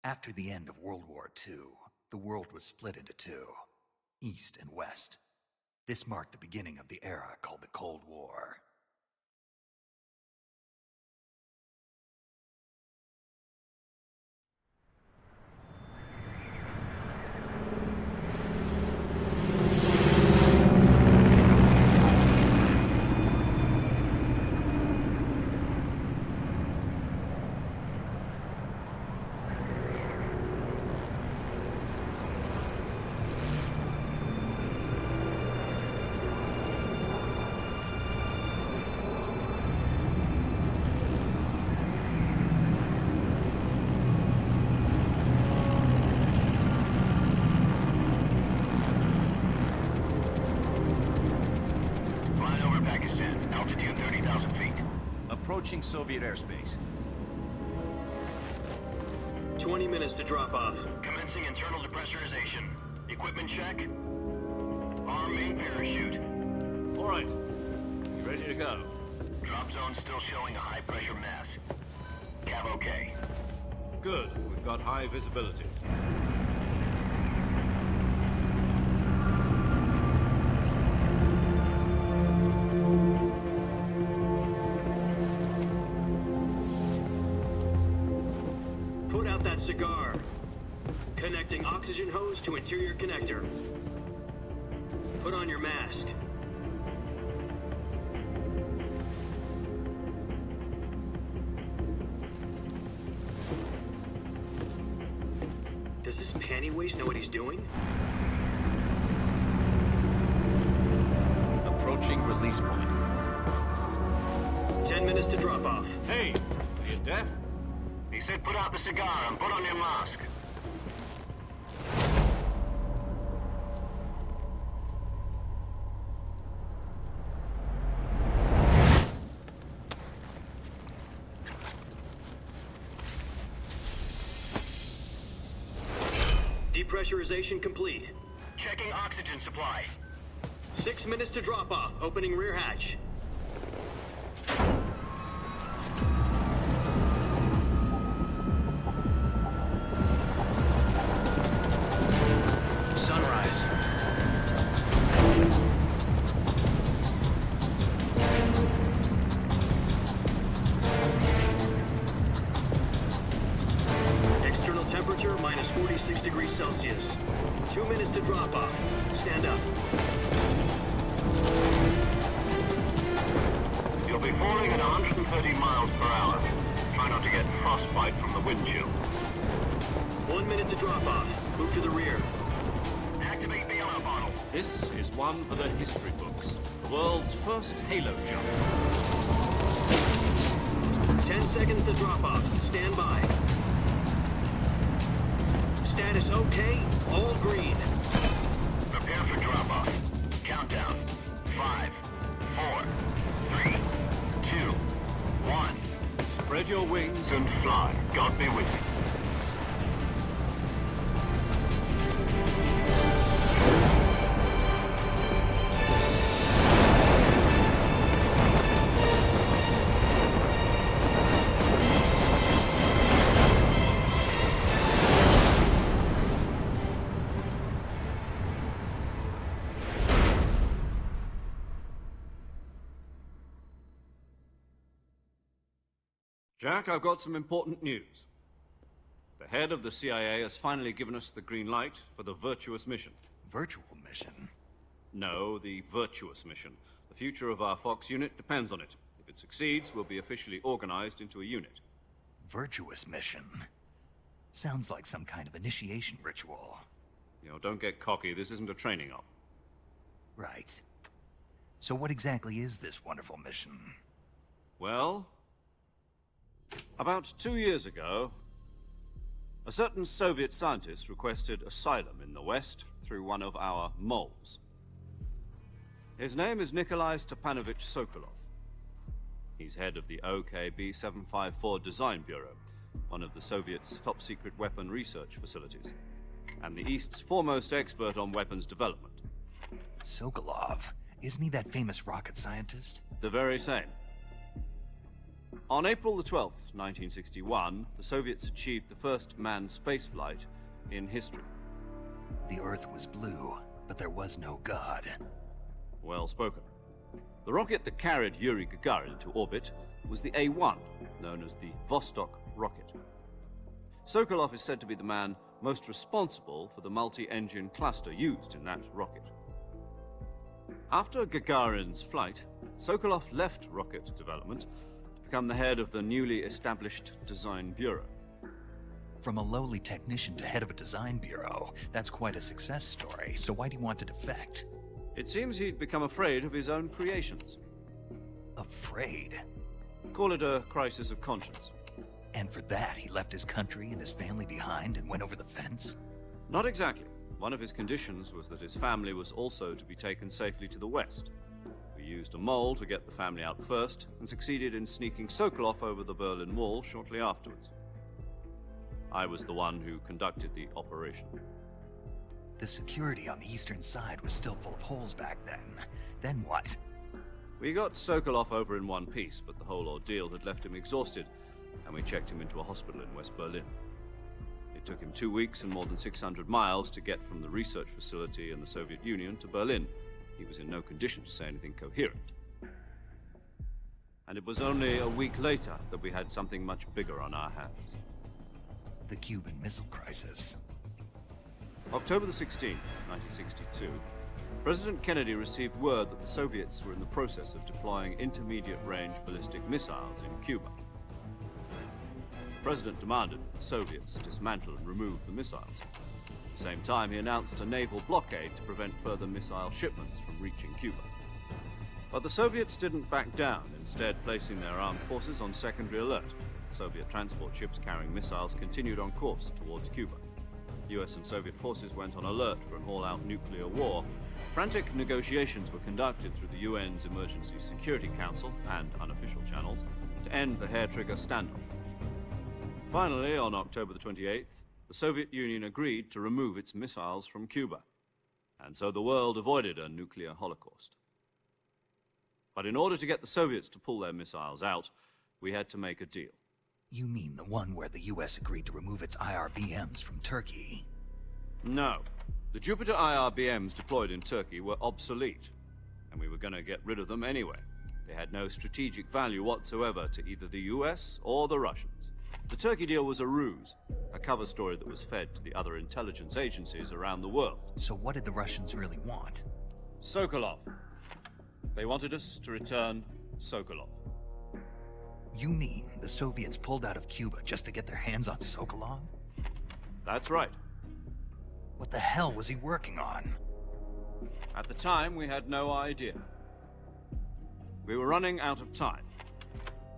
After the end of World War II, the world was split into two, East and West. This marked the beginning of the era called the Cold War. Approaching Soviet airspace. 20 minutes to drop off. Commencing internal depressurization. Equipment check. Arm main parachute. All right. You ready to go? Drop zone still showing a high pressure mass. Cav okay. Good. We've got high visibility. Put out that cigar. Connecting oxygen hose to interior connector. Put on your mask. Does this panty waste know what he's doing? Approaching release point. 10 minutes to drop off. Hey, are you deaf? He said put out the cigar and put on your mask. Depressurization complete. Checking oxygen supply. 6 minutes to drop off. Opening rear hatch. Sunrise. External temperature minus 46 degrees Celsius. 2 minutes to drop off. Stand up. You'll be falling at 130 miles per hour. Try not to get frostbite from the wind chill. 1 minute to drop off. Move to the rear. Activate bailout bottle. This is one for the history books. The world's first halo jump. 10 seconds to drop off. Stand by. Status okay. All green. Prepare for drop off. Countdown. 5, 4, 3, 2, 1. Spread your wings And fly. God be with you. Jack, I've got some important news. The head of the CIA has finally given us the green light for the virtuous mission. Virtual mission? No, the virtuous mission. The future of our Fox unit depends on it. If it succeeds, we'll be officially organized into a unit. Virtuous mission? Sounds like some kind of initiation ritual. You know, don't get cocky. This isn't a training op. Right. So what exactly is this wonderful mission? Well, about 2 years ago, a certain Soviet scientist requested asylum in the West through one of our moles. His name is Nikolai Stepanovich Sokolov. He's head of the OKB-754 Design Bureau, one of the Soviets' top-secret weapon research facilities, and the East's foremost expert on weapons development. Sokolov? Isn't he that famous rocket scientist? The very same. On April the 12th, 1961, the Soviets achieved the first manned spaceflight in history. The Earth was blue, but there was no God. Well spoken. The rocket that carried Yuri Gagarin into orbit was the A-1, known as the Vostok rocket. Sokolov is said to be the man most responsible for the multi-engine cluster used in that rocket. After Gagarin's flight, Sokolov left rocket development to become the head of the newly established Design Bureau. From a lowly technician to head of a design bureau, that's quite a success story, so why'd he want to defect? It seems he'd become afraid of his own creations. Afraid? Call it a crisis of conscience. And for that, he left his country and his family behind and went over the fence? Not exactly. One of his conditions was that his family was also to be taken safely to the west. We used a mole to get the family out first, and succeeded in sneaking Sokolov over the Berlin Wall shortly afterwards. I was the one who conducted the operation. The security on the eastern side was still full of holes back then. Then what? We got Sokolov over in one piece, but the whole ordeal had left him exhausted, and we checked him into a hospital in West Berlin. It took him 2 weeks and more than 600 miles to get from the research facility in the Soviet Union to Berlin. He was in no condition to say anything coherent. And it was only a week later that we had something much bigger on our hands. The Cuban Missile Crisis. October the 16th, 1962, President Kennedy received word that the Soviets were in the process of deploying intermediate-range ballistic missiles in Cuba. The President demanded that the Soviets dismantle and remove the missiles. At the same time, he announced a naval blockade to prevent further missile shipments from reaching Cuba. But the Soviets didn't back down, instead placing their armed forces on secondary alert. Soviet transport ships carrying missiles continued on course towards Cuba. US and Soviet forces went on alert for an all-out nuclear war. Frantic negotiations were conducted through the UN's Emergency Security Council and unofficial channels to end the hair-trigger standoff. Finally, on October the 28th, the Soviet Union agreed to remove its missiles from Cuba, and so the world avoided a nuclear holocaust. But in order to get the Soviets to pull their missiles out, we had to make a deal. You mean the one where the US agreed to remove its IRBMs from Turkey? No. The Jupiter IRBMs deployed in Turkey were obsolete, and we were going to get rid of them anyway. They had no strategic value whatsoever to either the US or the Russians. The Turkey deal was a ruse, a cover story that was fed to the other intelligence agencies around the world. So what did the Russians really want? Sokolov. They wanted us to return Sokolov. You mean the Soviets pulled out of Cuba just to get their hands on Sokolov? That's right. What the hell was he working on? At the time, we had no idea. We were running out of time.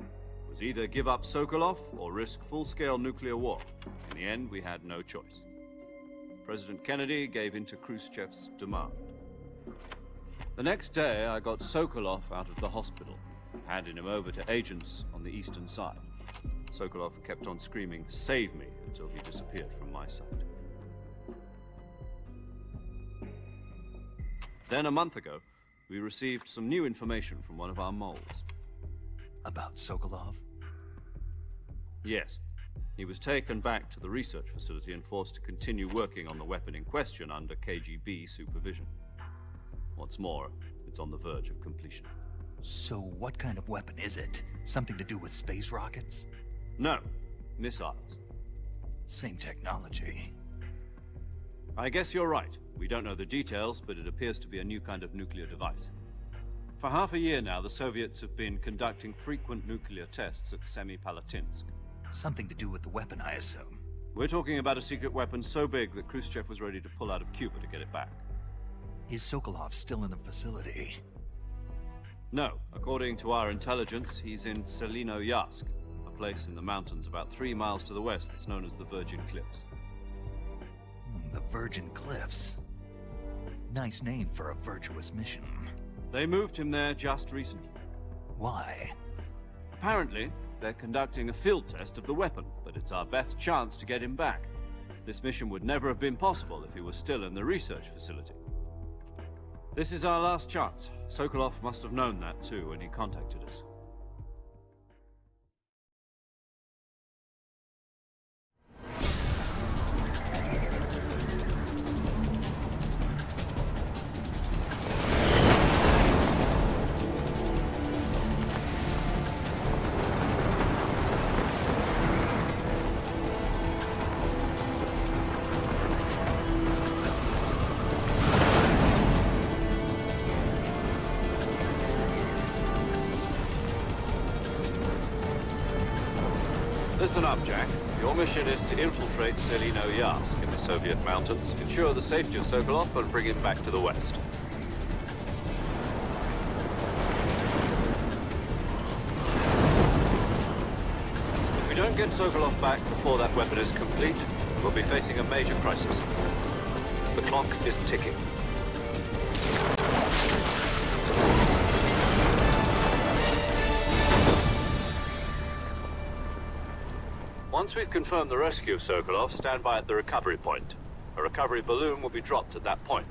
It was either give up Sokolov or risk full-scale nuclear war. In the end, we had no choice. President Kennedy gave in to Khrushchev's demand. The next day, I got Sokolov out of the hospital, handing him over to agents on the eastern side. Sokolov kept on screaming, "Save me," until he disappeared from my sight. Then, a month ago, we received some new information from one of our moles. About Sokolov? Yes. He was taken back to the research facility and forced to continue working on the weapon in question under KGB supervision. What's more, it's on the verge of completion. So what kind of weapon is it? Something to do with space rockets? No, missiles. Same technology. I guess you're right. We don't know the details, but it appears to be a new kind of nuclear device. For half a year now, the Soviets have been conducting frequent nuclear tests at Semipalatinsk. Something to do with the weapon, I assume. We're talking about a secret weapon so big that Khrushchev was ready to pull out of Cuba to get it back. Is Sokolov still in the facility? No. According to our intelligence, he's in Selinoyarsk, a place in the mountains about 3 miles to the west that's known as the Virgin Cliffs. The Virgin Cliffs. Nice name for a virtuous mission. They moved him there just recently. Why? Apparently, they're conducting a field test of the weapon, but it's our best chance to get him back. This mission would never have been possible if he was still in the research facility. This is our last chance. Sokolov must have known that too when he contacted us. Listen up, Jack. Your mission is to infiltrate Selino Yask in the Soviet mountains, ensure the safety of Sokolov, and bring him back to the West. If we don't get Sokolov back before that weapon is complete, we'll be facing a major crisis. The clock is ticking. Once we've confirmed the rescue of Sokolov, stand by at the recovery point. A recovery balloon will be dropped at that point.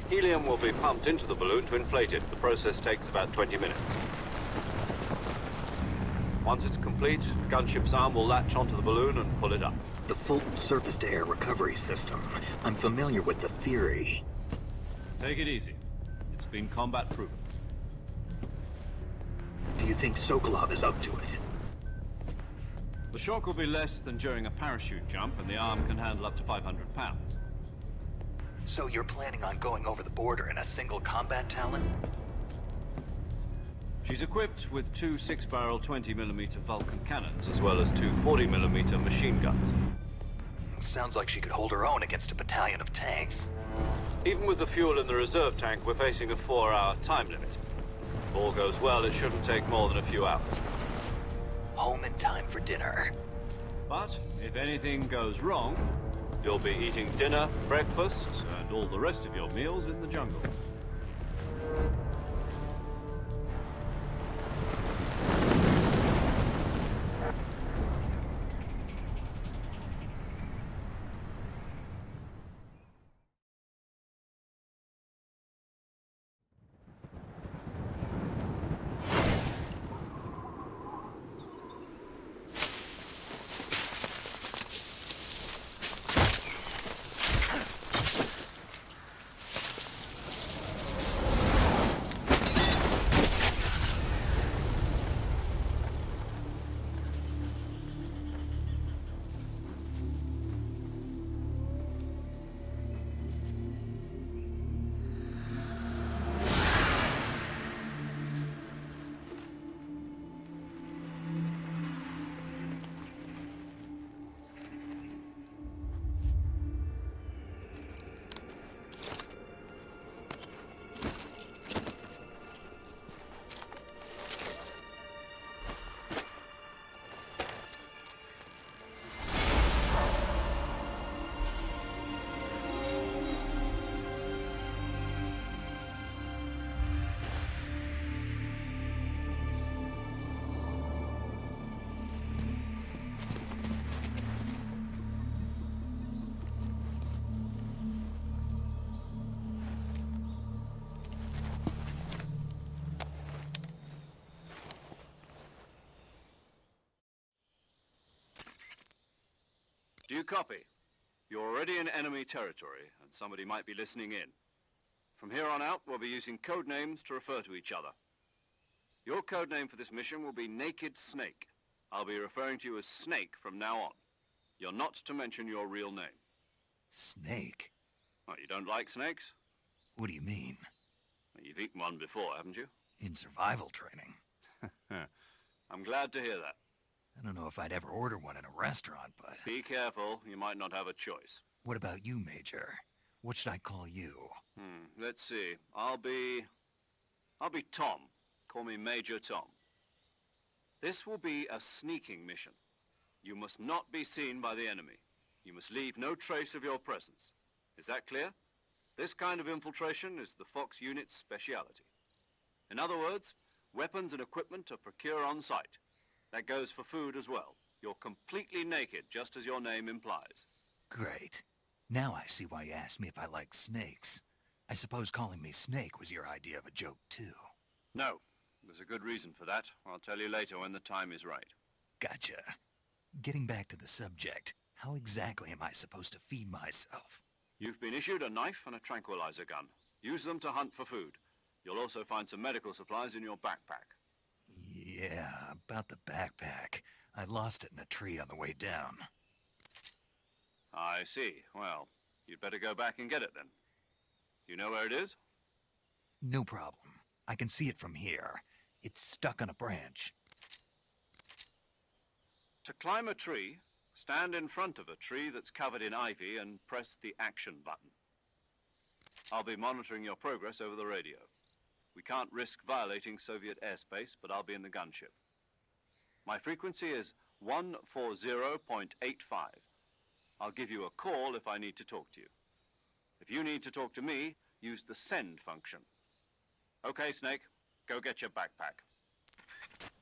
Helium will be pumped into the balloon to inflate it. The process takes about 20 minutes. Once it's complete, the gunship's arm will latch onto the balloon and pull it up. The Fulton surface-to-air recovery system. I'm familiar with the theory. Take it easy. It's been combat proven. Do you think Sokolov is up to it? The shock will be less than during a parachute jump, and the arm can handle up to 500 pounds. So you're planning on going over the border in a single combat Talon? She's equipped with two 6-barrel 20mm Vulcan cannons, as well as two 40mm machine guns. Sounds like she could hold her own against a battalion of tanks. Even with the fuel in the reserve tank, we're facing a 4-hour time limit. If all goes well, it shouldn't take more than a few hours. Home in time for dinner. But if anything goes wrong, you'll be eating dinner, breakfast, and all the rest of your meals in the jungle. Do you copy? You're already in enemy territory, and somebody might be listening in. From here on out, we'll be using code names to refer to each other. Your code name for this mission will be Naked Snake. I'll be referring to you as Snake from now on. You're not to mention your real name. Snake? What, you don't like snakes? What do you mean? Well, you've eaten one before, haven't you? In survival training. I'm glad to hear that. I don't know if I'd ever order one in a restaurant, but... Be careful, you might not have a choice. What about you, Major? What should I call you? Let's see. I'll be Tom. Call me Major Tom. This will be a sneaking mission. You must not be seen by the enemy. You must leave no trace of your presence. Is that clear? This kind of infiltration is the Fox unit's speciality. In other words, weapons and equipment are procured on site. That goes for food as well. You're completely naked, just as your name implies. Great. Now I see why you asked me if I like snakes. I suppose calling me Snake was your idea of a joke, too. No. There's a good reason for that. I'll tell you later when the time is right. Gotcha. Getting back to the subject, how exactly am I supposed to feed myself? You've been issued a knife and a tranquilizer gun. Use them to hunt for food. You'll also find some medical supplies in your backpack. Yeah, about the backpack. I lost it in a tree on the way down. I see. Well, you'd better go back and get it then. You know where it is? No problem. I can see it from here. It's stuck on a branch. To climb a tree, stand in front of a tree that's covered in ivy and press the action button. I'll be monitoring your progress over the radio. We can't risk violating Soviet airspace, but I'll be in the gunship. My frequency is 140.85. I'll give you a call if I need to talk to you. If you need to talk to me, use the send function. Okay, Snake, go get your backpack.